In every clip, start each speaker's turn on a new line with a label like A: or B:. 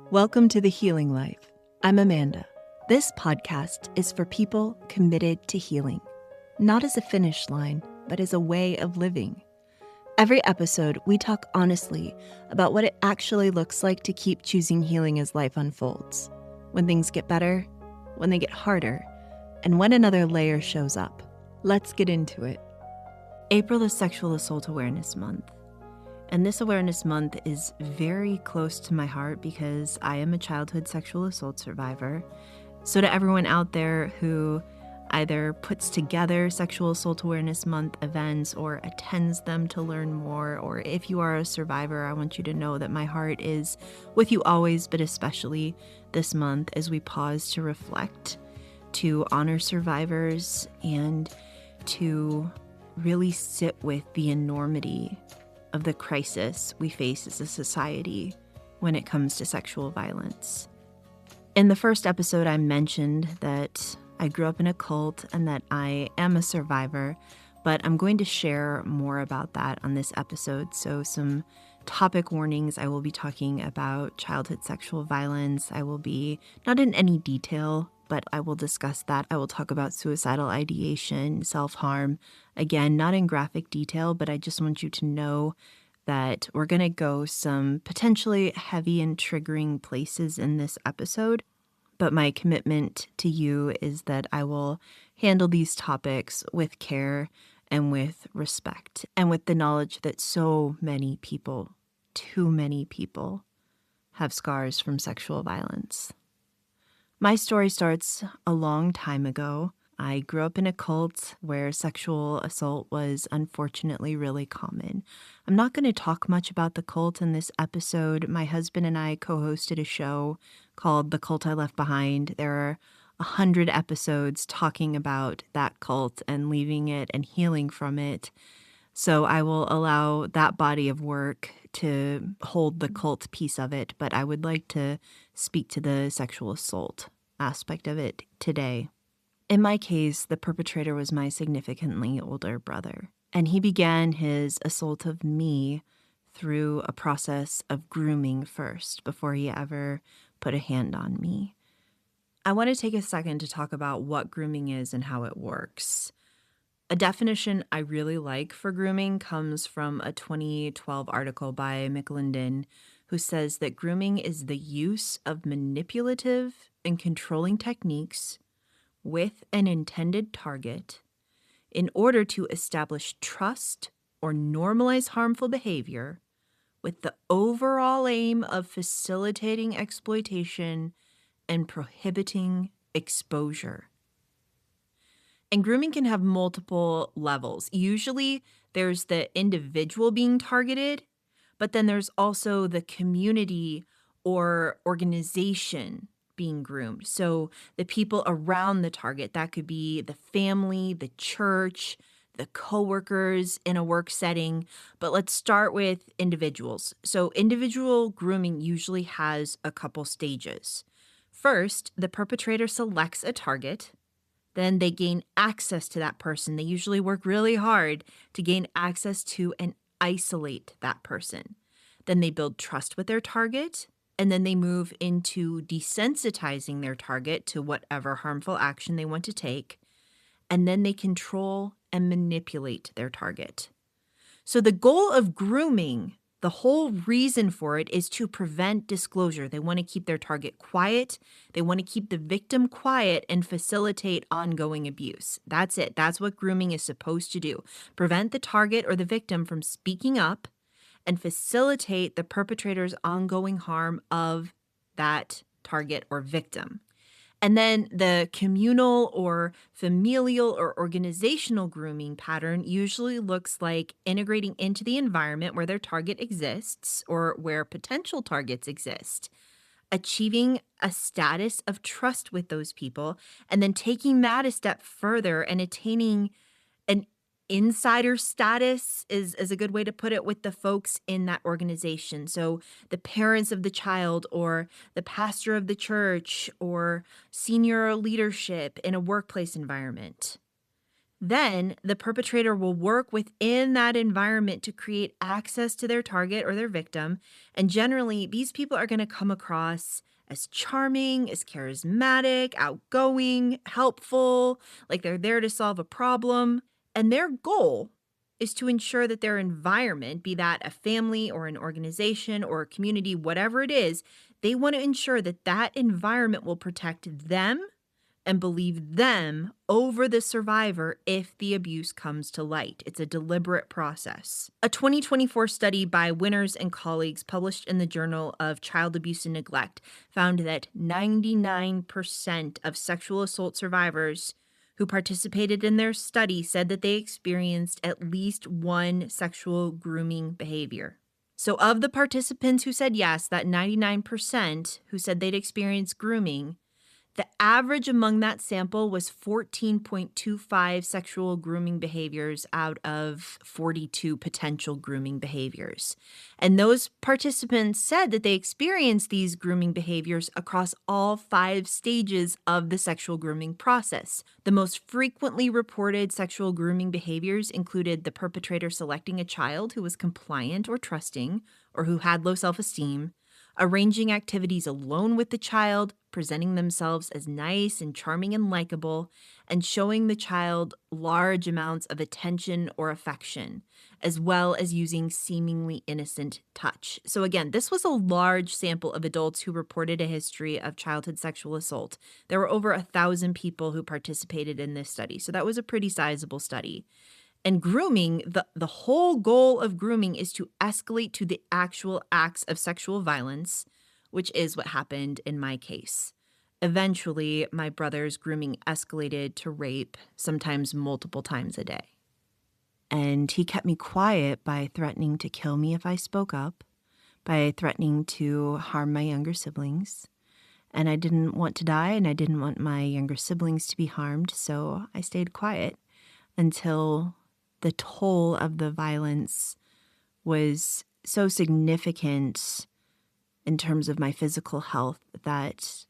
A: Welcome to The Healing Life. I'm Amanda. This podcast is for people committed to healing, not as a finish line, but as a way of living. Every episode, we talk honestly about what it actually looks like to keep choosing healing as life unfolds. When things get better, when they get harder, and when another layer shows up. Let's get into it. April is Sexual Assault Awareness Month. And this awareness month is very close to my heart because I am a childhood sexual assault survivor. So to everyone out there who either puts together Sexual Assault Awareness Month events or attends them to learn more, or if you are a survivor, I want you to know that my heart is with you always, but especially this month as we pause to reflect, to honor survivors, and to really sit with the enormity of the crisis we face as a society when it comes to sexual violence. In the first episode, I mentioned that I grew up in a cult and that I am a survivor, but I'm going to share more about that on this episode. So some topic warnings. I will be talking about childhood sexual violence. I will be not in any detail, but I will discuss that. I will talk about suicidal ideation, self-harm. Again, not in graphic detail, but I just want you to know that we're going to go some potentially heavy and triggering places in this episode. But my commitment to you is that I will handle these topics with care and with respect, and with the knowledge that so many people, too many people, have scars from sexual violence. My story starts a long time ago. I grew up in a cult where sexual assault was unfortunately really common. I'm not going to talk much about the cult in this episode. My husband and I co-hosted a show called The Cult I Left Behind. There are 100 episodes talking about that cult and leaving it and healing from it. So I will allow that body of work to hold the cult piece of it, but I would like to speak to the sexual assault aspect of it today. In my case, the perpetrator was my significantly older brother, and he began his assault of me through a process of grooming first before he ever put a hand on me. I want to take a second to talk about what grooming is and how it works. A definition I really like for grooming comes from a 2012 article by McLinden, who says that grooming is the use of manipulative and controlling techniques with an intended target in order to establish trust or normalize harmful behavior with the overall aim of facilitating exploitation and prohibiting exposure. And grooming can have multiple levels. Usually there's the individual being targeted, but then there's also the community or organization being groomed. So the people around the target, that could be the family, the church, the coworkers in a work setting. But let's start with individuals. So individual grooming usually has a couple stages. First, the perpetrator selects a target. Then they gain access to that person. They usually work really hard to gain access to and isolate that person. Then they build trust with their target, and then they move into desensitizing their target to whatever harmful action they want to take, and then they control and manipulate their target. So the goal of grooming, the whole reason for it, is to prevent disclosure. They want to keep their target quiet. They want to keep the victim quiet and facilitate ongoing abuse. That's it. That's what grooming is supposed to do. Prevent the target or the victim from speaking up and facilitate the perpetrator's ongoing harm of that target or victim. And then the communal or familial or organizational grooming pattern usually looks like integrating into the environment where their target exists or where potential targets exist, achieving a status of trust with those people, and then taking that a step further and attaining an insider status is a good way to put it with the folks in that organization. So the parents of the child or the pastor of the church or senior leadership in a workplace environment. Then the perpetrator will work within that environment to create access to their target or their victim. And generally, these people are going to come across as charming, as charismatic, outgoing, helpful, like they're there to solve a problem. And their goal is to ensure that their environment, be that a family or an organization or a community, whatever it is, they want to ensure that that environment will protect them and believe them over the survivor if the abuse comes to light. It's a deliberate process. A 2024 study by Winners and colleagues published in the Journal of Child Abuse and Neglect found that 99% of sexual assault survivors who participated in their study said that they experienced at least one sexual grooming behavior. So of the participants who said yes, that 99% who said they'd experienced grooming, the average among that sample was 14.25 sexual grooming behaviors out of 42 potential grooming behaviors. And those participants said that they experienced these grooming behaviors across all 5 stages of the sexual grooming process. The most frequently reported sexual grooming behaviors included the perpetrator selecting a child who was compliant or trusting, or who had low self-esteem, arranging activities alone with the child, presenting themselves as nice and charming and likable, and showing the child large amounts of attention or affection, as well as using seemingly innocent touch. So again, this was a large sample of adults who reported a history of childhood sexual assault. There were over 1,000 people who participated in this study, so that was a pretty sizable study. And grooming, the whole goal of grooming is to escalate to the actual acts of sexual violence, which is what happened in my case. Eventually, my brother's grooming escalated to rape, sometimes multiple times a day. And he kept me quiet by threatening to kill me if I spoke up, by threatening to harm my younger siblings. And I didn't want to die, and I didn't want my younger siblings to be harmed, so I stayed quiet until the toll of the violence was so significant in terms of my physical health that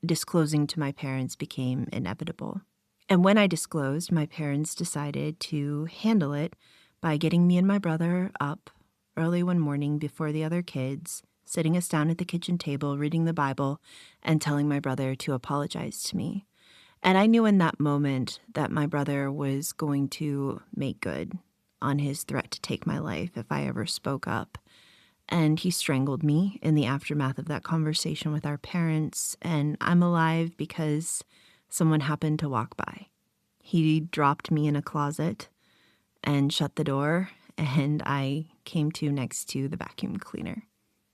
A: disclosing to my parents became inevitable. And when I disclosed, my parents decided to handle it by getting me and my brother up early one morning before the other kids, sitting us down at the kitchen table, reading the Bible, and telling my brother to apologize to me. And I knew in that moment that my brother was going to make good on his threat to take my life if I ever spoke up. And he strangled me in the aftermath of that conversation with our parents. And I'm alive because someone happened to walk by. He dropped me in a closet and shut the door, and I came to next to the vacuum cleaner.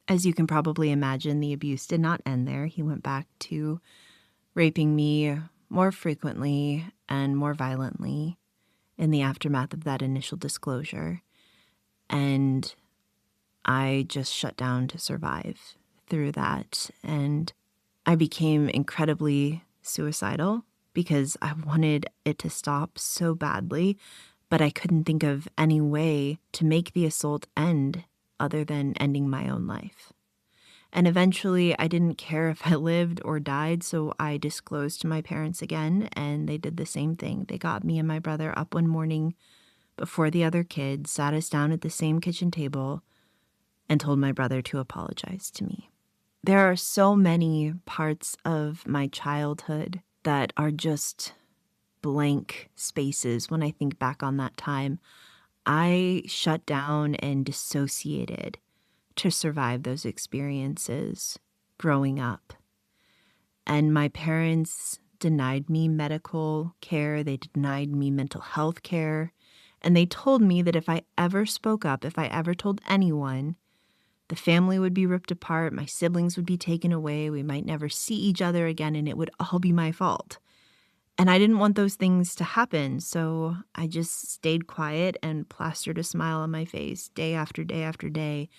A: As you can probably imagine, the abuse did not end there. He went back to raping me more frequently and more violently in the aftermath of that initial disclosure. And I just shut down to survive through that. And I became incredibly suicidal because I wanted it to stop so badly, but I couldn't think of any way to make the assault end other than ending my own life. And eventually, I didn't care if I lived or died, so I disclosed to my parents again, and they did the same thing. They got me and my brother up one morning before the other kids, sat us down at the same kitchen table, and told my brother to apologize to me. There are so many parts of my childhood that are just blank spaces when I think back on that time. I shut down and dissociated to survive those experiences growing up. And my parents denied me medical care. They denied me mental health care. And they told me that if I ever spoke up, if I ever told anyone, the family would be ripped apart, my siblings would be taken away, we might never see each other again, and it would all be my fault. And I didn't want those things to happen, so I just stayed quiet and plastered a smile on my face day after day after day,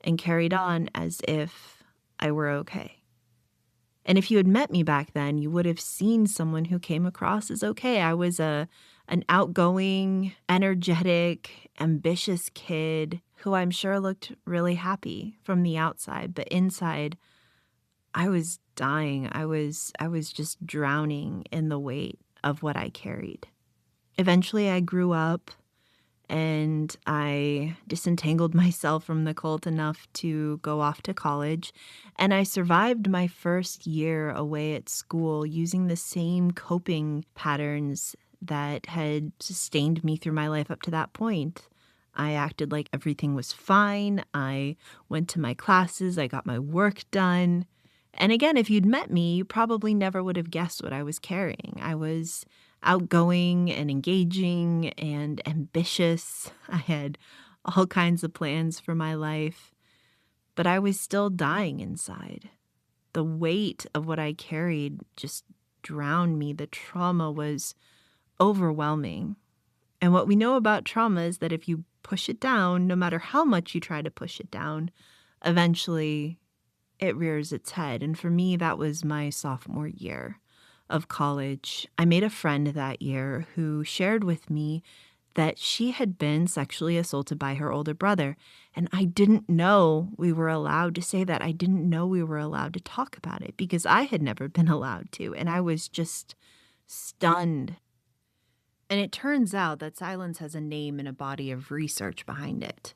A: and carried on as if I were okay. And if you had met me back then, you would have seen someone who came across as okay. I was an outgoing, energetic, ambitious kid who I'm sure looked really happy from the outside, but inside, I was dying. I was just drowning in the weight of what I carried. Eventually, I grew up and I disentangled myself from the cult enough to go off to college. And I survived my first year away at school using the same coping patterns that had sustained me through my life up to that point. I acted like everything was fine. I went to my classes. I got my work done. And again, if you'd met me, you probably never would have guessed what I was carrying. I was outgoing and engaging and ambitious. I had all kinds of plans for my life, but I was still dying inside. The weight of what I carried just drowned me. The trauma was overwhelming. And what we know about trauma is that if you push it down, no matter how much you try to push it down, eventually it rears its head. And for me, that was my sophomore year of college. I made a friend that year who shared with me that she had been sexually assaulted by her older brother. And I didn't know we were allowed to say that. I didn't know we were allowed to talk about it because I had never been allowed to. And I was just stunned. And it turns out that silence has a name and a body of research behind it.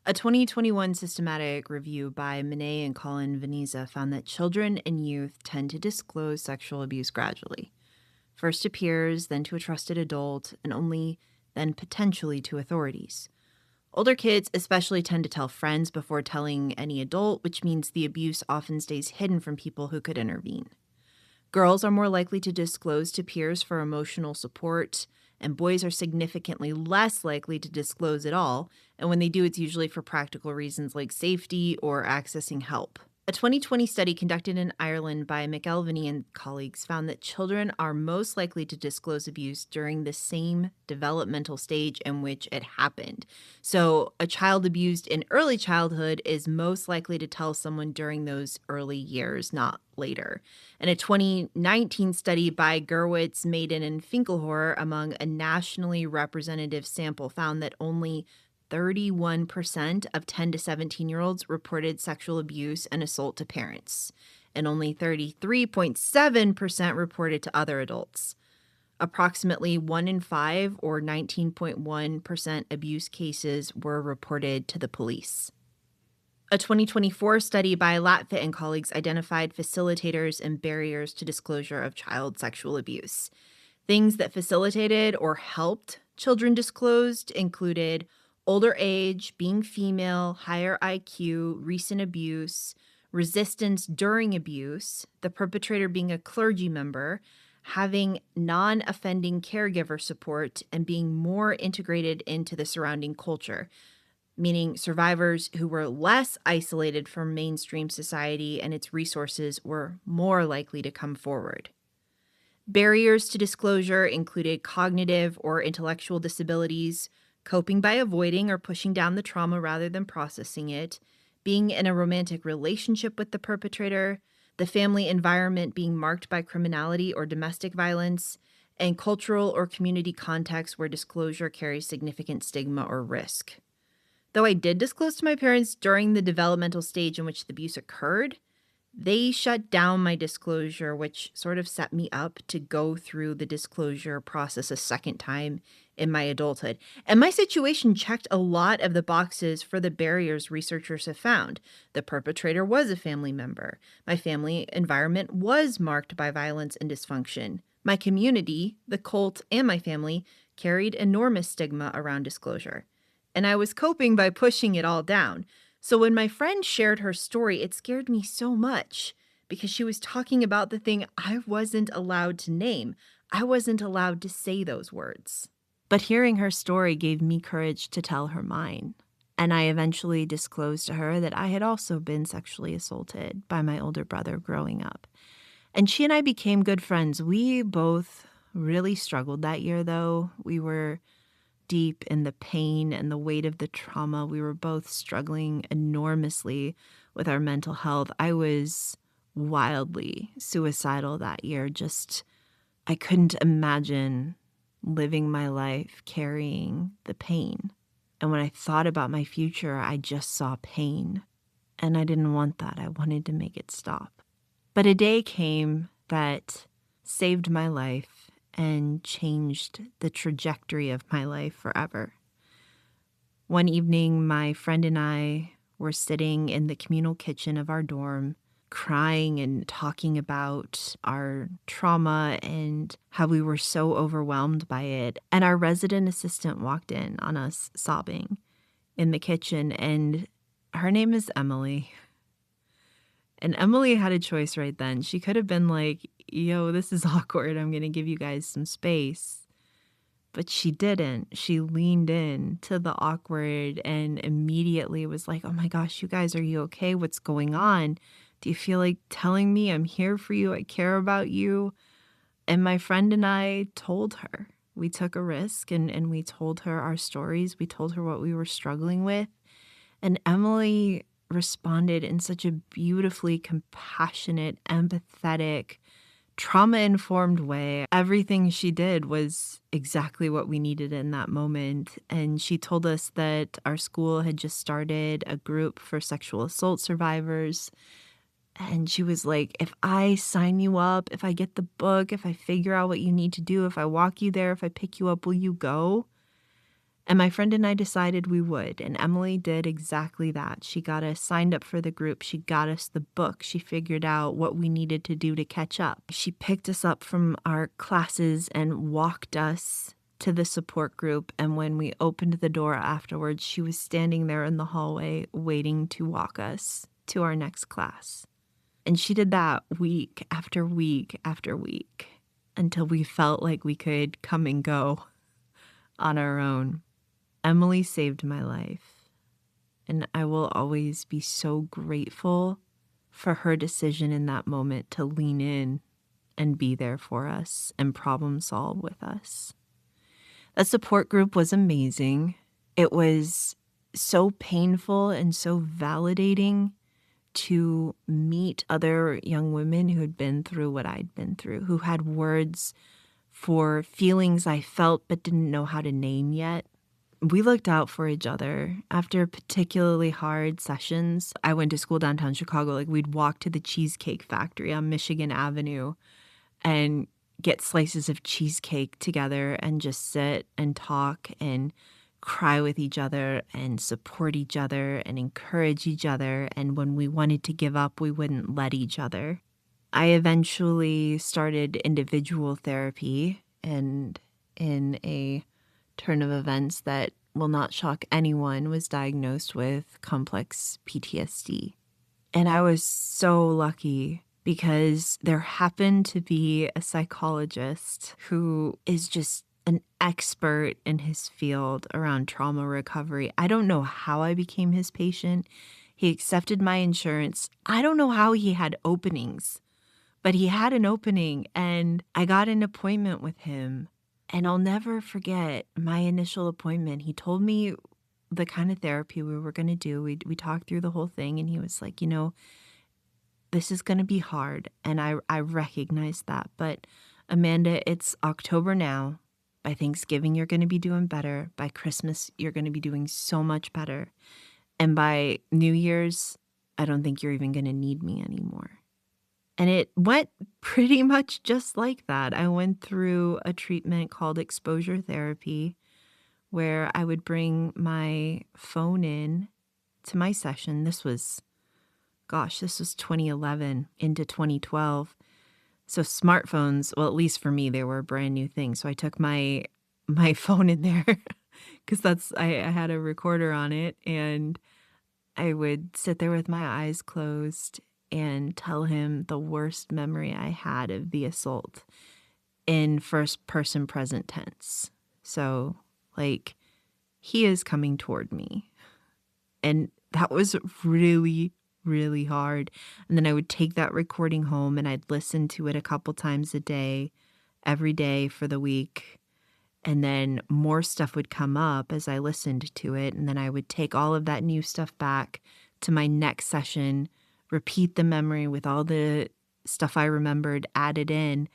A: A 2021 systematic review by Monet and Colin Veneza found that children and youth tend to disclose sexual abuse gradually. First to peers, then to a trusted adult, and only then potentially to authorities. Older kids especially tend to tell friends before telling any adult, which means the abuse often stays hidden from people who could intervene. Girls are more likely to disclose to peers for emotional support, and boys are significantly less likely to disclose at all, and when they do, it's usually for practical reasons like safety or accessing help. A 2020 study conducted in Ireland by McElveny and colleagues found that children are most likely to disclose abuse during the same developmental stage in which it happened. So a child abused in early childhood is most likely to tell someone during those early years, not later. And a 2019 study by Gerwitz, Maiden, and Finkelhor among a nationally representative sample found that only 31% of 10 to 17-year-olds reported sexual abuse and assault to parents, and only 33.7% reported to other adults. Approximately 1 in 5, or 19.1% abuse cases were reported to the police. A 2024 study by Latfit and colleagues identified facilitators and barriers to disclosure of child sexual abuse. Things that facilitated or helped children disclosed included older age, being female, higher IQ, recent abuse, resistance during abuse, the perpetrator being a clergy member, having non-offending caregiver support, and being more integrated into the surrounding culture, meaning survivors who were less isolated from mainstream society and its resources were more likely to come forward. Barriers to disclosure included cognitive or intellectual disabilities, coping by avoiding or pushing down the trauma rather than processing it, being in a romantic relationship with the perpetrator, the family environment being marked by criminality or domestic violence, and cultural or community contexts where disclosure carries significant stigma or risk. Though I did disclose to my parents during the developmental stage in which the abuse occurred, they shut down my disclosure, which sort of set me up to go through the disclosure process a second time in my adulthood. And my situation checked a lot of the boxes for the barriers researchers have found. The perpetrator was a family member. My family environment was marked by violence and dysfunction. My community, the cult, and my family carried enormous stigma around disclosure. And I was coping by pushing it all down. So when my friend shared her story, it scared me so much because she was talking about the thing I wasn't allowed to name. I wasn't allowed to say those words. But hearing her story gave me courage to tell her mine. And I eventually disclosed to her that I had also been sexually assaulted by my older brother growing up. And she and I became good friends. We both really struggled that year, though. We were deep in the pain and the weight of the trauma. We were both struggling enormously with our mental health. I was wildly suicidal that year. I couldn't imagine living my life carrying the pain. And when I thought about my future, I just saw pain. And I didn't want that. I wanted to make it stop. But a day came that saved my life and changed the trajectory of my life forever. One evening, my friend and I were sitting in the communal kitchen of our dorm, crying and talking about our trauma and how we were so overwhelmed by it. And our resident assistant walked in on us sobbing in the kitchen, and her name is Emily. And Emily had a choice right then. She could have been like, yo, this is awkward. I'm going to give you guys some space. But she didn't. She leaned in to the awkward and immediately was like, oh my gosh, you guys, are you okay? What's going on? Do you feel like telling me I'm here for you? I care about you. And my friend and I told her. We took a risk and we told her our stories. We told her what we were struggling with. And Emily responded in such a beautifully compassionate, empathetic, trauma-informed way. Everything she did was exactly what we needed in that moment. And she told us that our school had just started a group for sexual assault survivors. And she was like, if I sign you up, if I get the book, if I figure out what you need to do, if I walk you there, if I pick you up, will you go? And my friend and I decided we would. And Emily did exactly that. She got us signed up for the group. She got us the book. She figured out what we needed to do to catch up. She picked us up from our classes and walked us to the support group. And when we opened the door afterwards, she was standing there in the hallway waiting to walk us to our next class. And she did that week after week after week until we felt like we could come and go on our own. Emily saved my life, and I will always be so grateful for her decision in that moment to lean in and be there for us and problem solve with us. That support group was amazing. It was so painful and so validating to meet other young women who had been through what I'd been through, who had words for feelings I felt but didn't know how to name yet. We looked out for each other. After particularly hard sessions, I went to school downtown Chicago. Like, we'd walk to the Cheesecake Factory on Michigan Avenue and get slices of cheesecake together and just sit and talk and cry with each other and support each other and encourage each other. And when we wanted to give up, we wouldn't let each other. I eventually started individual therapy, and in a turn of events that will not shock anyone, was diagnosed with complex PTSD. And I was so lucky because there happened to be a psychologist who is just an expert in his field around trauma recovery. I don't know how I became his patient. He accepted my insurance. I don't know how he had openings, but he had an opening, and I got an appointment with him. And I'll never forget my initial appointment. He told me the kind of therapy we were going to do. We talked through the whole thing, and he was like, this is going to be hard. And I recognize that. But Amanda, it's October now. By Thanksgiving, you're going to be doing better. By Christmas, you're going to be doing so much better. And by New Year's, I don't think you're even going to need me anymore. And it went pretty much just like that. I went through a treatment called exposure therapy, where I would bring my phone in to my session. This was 2011 into 2012. So smartphones, well, at least for me, they were a brand new thing. So I took my phone in there because I had a recorder on it, and I would sit there with my eyes closed and tell him the worst memory I had of the assault in first person present tense. So, like, he is coming toward me. And that was really, really hard. And then I would take that recording home and I'd listen to it a couple times a day, every day for the week. And then more stuff would come up as I listened to it. And then I would take all of that new stuff back to my next session, repeat the memory with all the stuff I remembered added in,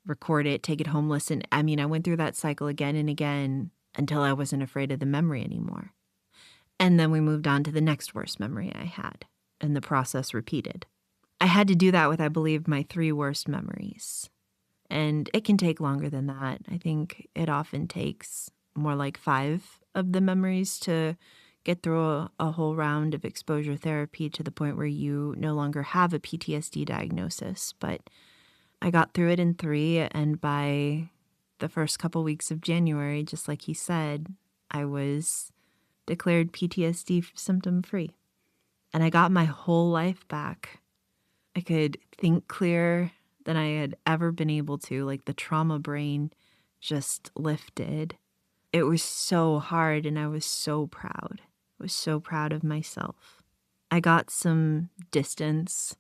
A: record it, take it home, listen. I mean, I went through that cycle again and again until I wasn't afraid of the memory anymore. And then we moved on to the next worst memory I had, and the process repeated. I had to do that with, I believe, my 3 worst memories. And it can take longer than that. I think it often takes more like 5 of the memories to get through a whole round of exposure therapy to the point where you no longer have a PTSD diagnosis. But I got through it in 3, and by the first couple weeks of January, just like he said, I was declared PTSD symptom free. And I got my whole life back. I could think clearer than I had ever been able to. Like, the trauma brain just lifted. It was so hard, and I was so proud. I was so proud of myself. I got some distance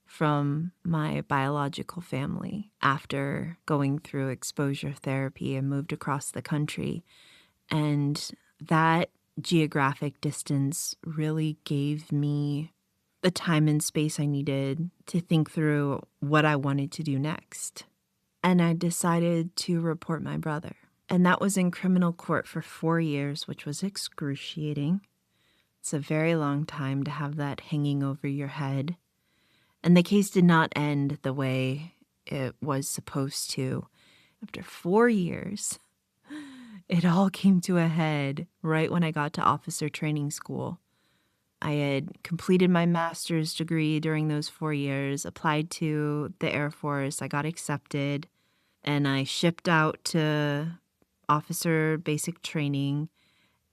A: from my biological family after going through exposure therapy and moved across the country. And that geographic distance really gave me the time and space I needed to think through what I wanted to do next. And I decided to report my brother. And that was in criminal court for 4 years, which was excruciating. It's a very long time to have that hanging over your head. And the case did not end the way it was supposed to. After 4 years, it all came to a head right when I got to officer training school. I had completed my master's degree during those 4 years, applied to the Air Force, I got accepted, and I shipped out to officer basic training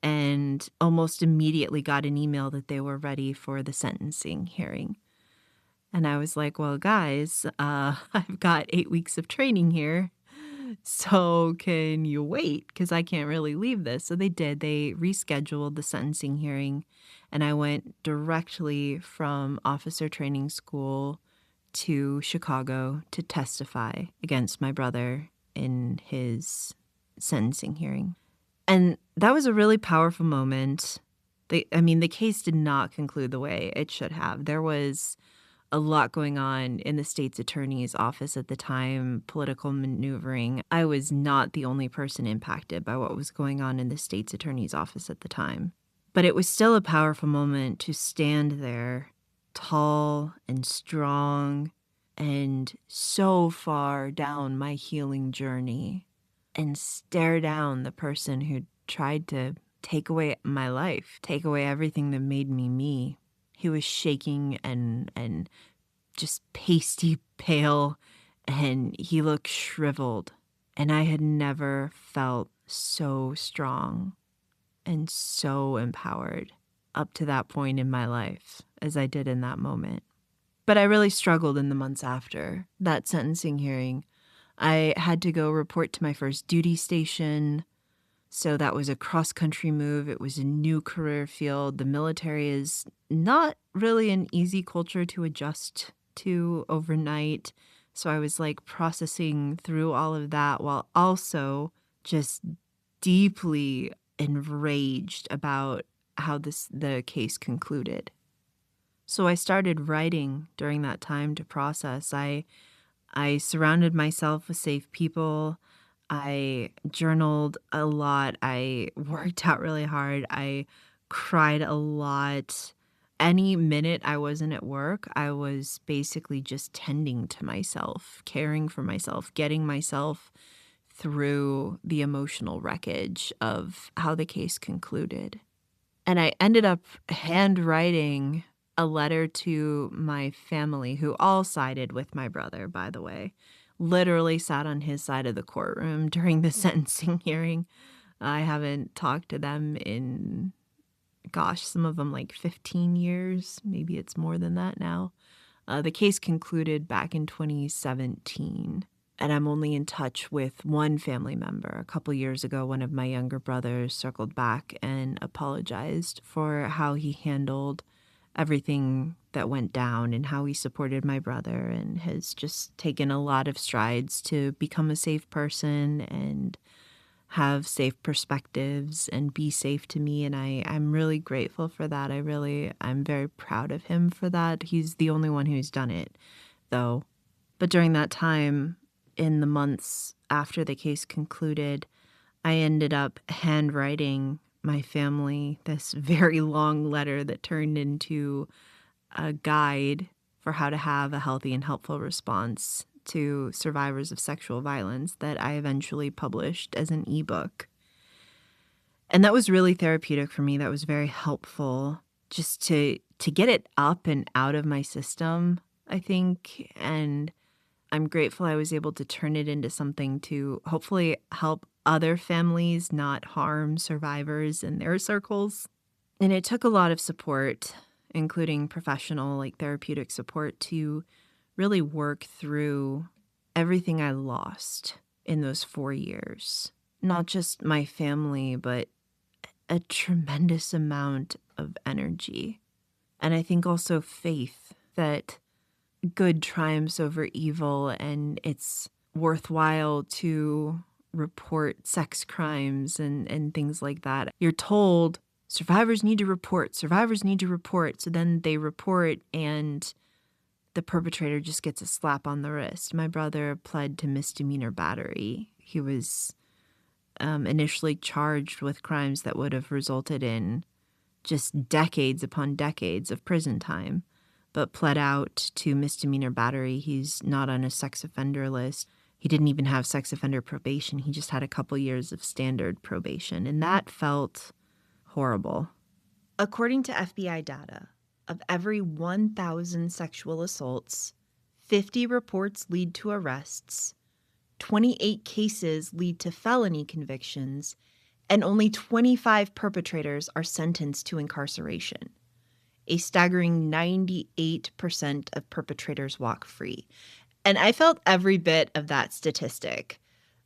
A: and almost immediately got an email that they were ready for the sentencing hearing. And I was like, well, guys, I've got 8 weeks of training here. So can you wait? Because I can't really leave this. So they did. They rescheduled the sentencing hearing, and I went directly from officer training school to Chicago to testify against my brother in his sentencing hearing. And that was a really powerful moment. The case did not conclude the way it should have. There was a lot going on in the state's attorney's office at the time, political maneuvering. I was not the only person impacted by what was going on in the state's attorney's office at the time. But it was still a powerful moment to stand there, tall and strong and so far down my healing journey, and stare down the person who tried to take away my life, take away everything that made me me. He was shaking and just pasty pale, and he looked shriveled. And I had never felt so strong and so empowered up to that point in my life as I did in that moment. But I really struggled in the months after that sentencing hearing. I had to go report to my first duty station. So that was a cross-country move. It was a new career field. The military is not really an easy culture to adjust to overnight. So I was like processing through all of that while also just deeply enraged about how the case concluded. So I started writing during that time to process. I surrounded myself with safe people. I journaled a lot. I worked out really hard. I cried a lot. Any minute I wasn't at work, I was basically just tending to myself, caring for myself, getting myself through the emotional wreckage of how the case concluded. And I ended up handwriting a letter to my family, who all sided with my brother, by the way. Literally sat on his side of the courtroom during the sentencing hearing. I haven't talked to them in, some of them like 15 years. Maybe it's more than that now. The case concluded back in 2017. And I'm only in touch with one family member. A couple years ago, one of my younger brothers circled back and apologized for how he handled everything that went down and how he supported my brother, and has just taken a lot of strides to become a safe person and have safe perspectives and be safe to me. And I'm really grateful for that. I'm very proud of him for that. He's the only one who's done it, though. But during that time, in the months after the case concluded, I ended up handwriting my family this very long letter that turned into a guide for how to have a healthy and helpful response to survivors of sexual violence that I eventually published as an ebook. And that was really therapeutic for me. That was very helpful just to get it up and out of my system, I think. And I'm grateful I was able to turn it into something to hopefully help other families not harm survivors in their circles. And it took a lot of support, including professional, therapeutic support, to really work through everything I lost in those 4 years. Not just my family, but a tremendous amount of energy. And I think also faith that good triumphs over evil, and it's worthwhile to report sex crimes and things like that. You're told survivors need to report, survivors need to report. So then they report and the perpetrator just gets a slap on the wrist. My brother pled to misdemeanor battery. He was initially charged with crimes that would have resulted in just decades upon decades of prison time, but pled out to misdemeanor battery. He's not on a sex offender list. He didn't even have sex offender probation. He just had a couple years of standard probation, and that felt horrible. According to FBI data, of every 1,000 sexual assaults, 50 reports lead to arrests, 28 cases lead to felony convictions, and only 25 perpetrators are sentenced to incarceration. A staggering 98% of perpetrators walk free. And I felt every bit of that statistic.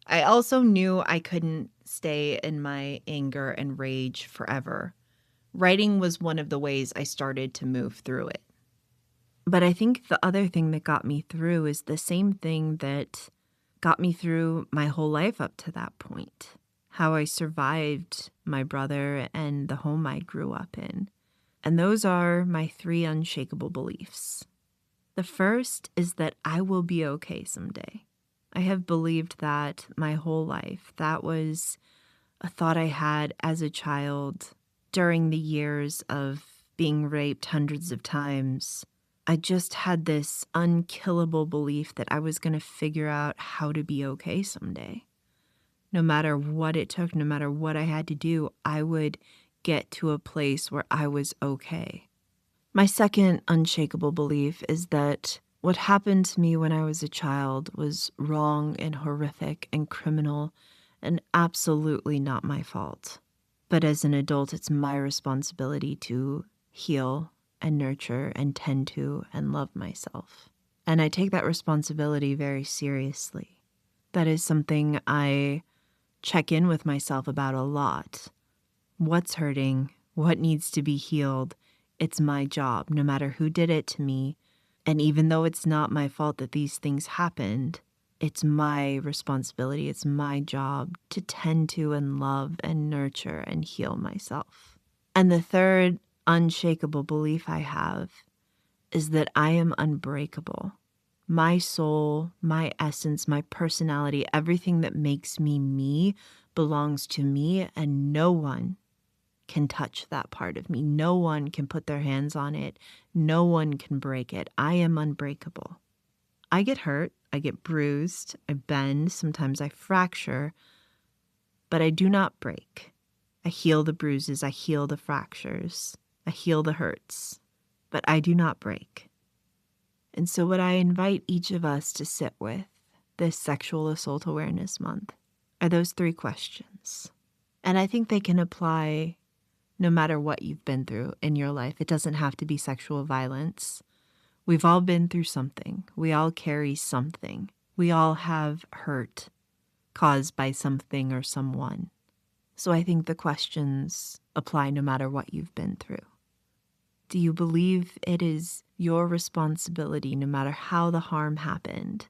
A: I also knew I couldn't stay in my anger and rage forever. Writing was one of the ways I started to move through it. But I think the other thing that got me through is the same thing that got me through my whole life up to that point. How I survived my brother and the home I grew up in. And those are my 3 unshakable beliefs. The first is that I will be okay someday. I have believed that my whole life. That was a thought I had as a child during the years of being raped hundreds of times. I just had this unkillable belief that I was going to figure out how to be okay someday. No matter what it took, no matter what I had to do, I would get to a place where I was okay. My second unshakable belief is that what happened to me when I was a child was wrong and horrific and criminal and absolutely not my fault. But as an adult, it's my responsibility to heal and nurture and tend to and love myself. And I take that responsibility very seriously. That is something I check in with myself about a lot. What's hurting? What needs to be healed? It's my job, no matter who did it to me. And even though it's not my fault that these things happened, it's my responsibility, it's my job to tend to and love and nurture and heal myself. And the third unshakable belief I have is that I am unbreakable. My soul, my essence, my personality, everything that makes me me belongs to me, and no one can touch that part of me. No one can put their hands on it. No one can break it. I am unbreakable. I get hurt. I get bruised. I bend. Sometimes I fracture. But I do not break. I heal the bruises. I heal the fractures. I heal the hurts. But I do not break. And so what I invite each of us to sit with this Sexual Assault Awareness Month are those 3 questions. And I think they can apply no matter what you've been through in your life. It doesn't have to be sexual violence. We've all been through something. We all carry something. We all have hurt caused by something or someone. So I think the questions apply no matter what you've been through. Do you believe it is your responsibility, no matter how the harm happened?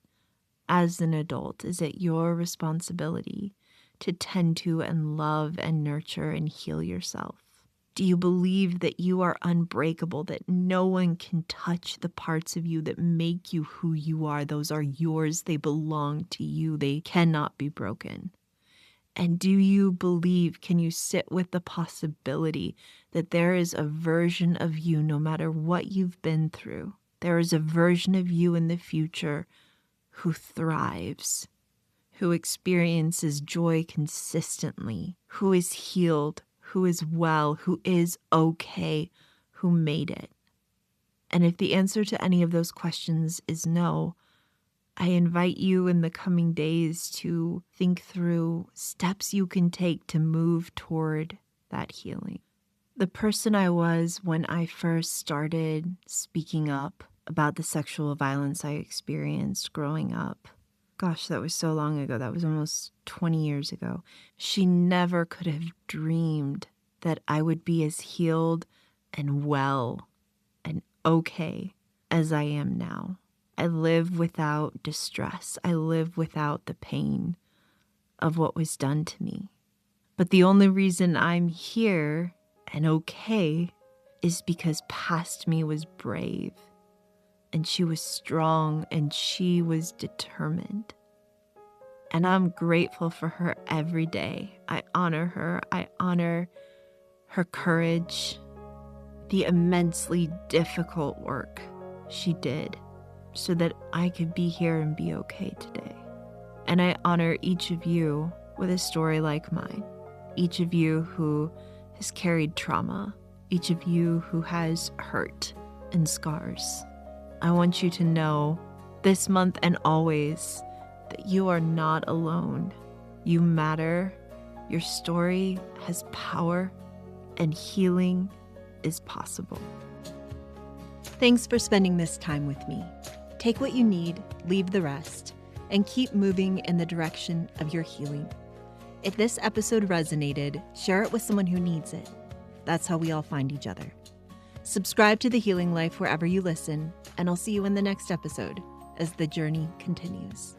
A: As an adult, is it your responsibility to tend to and love and nurture and heal yourself? Do you believe that you are unbreakable, that no one can touch the parts of you that make you who you are? Those are yours. They belong to you. They cannot be broken. And do you believe, can you sit with the possibility that there is a version of you, no matter what you've been through, there is a version of you in the future who thrives, who experiences joy consistently, who is healed, who is well, who is okay, who made it. And if the answer to any of those questions is no, I invite you in the coming days to think through steps you can take to move toward that healing. The person I was when I first started speaking up about the sexual violence I experienced growing up, gosh, that was so long ago. That was almost 20 years ago. She never could have dreamed that I would be as healed and well and okay as I am now. I live without distress. I live without the pain of what was done to me. But the only reason I'm here and okay is because past me was brave, and she was strong, and she was determined. And I'm grateful for her every day. I honor her. I honor her courage, the immensely difficult work she did so that I could be here and be okay today. And I honor each of you with a story like mine, each of you who has carried trauma, each of you who has hurt and scars. I want you to know this month and always that you are not alone. You matter. Your story has power, and healing is possible. Thanks for spending this time with me. Take what you need, leave the rest, and keep moving in the direction of your healing. If this episode resonated, share it with someone who needs it. That's how we all find each other. Subscribe to The Healing Life wherever you listen, and I'll see you in the next episode as the journey continues.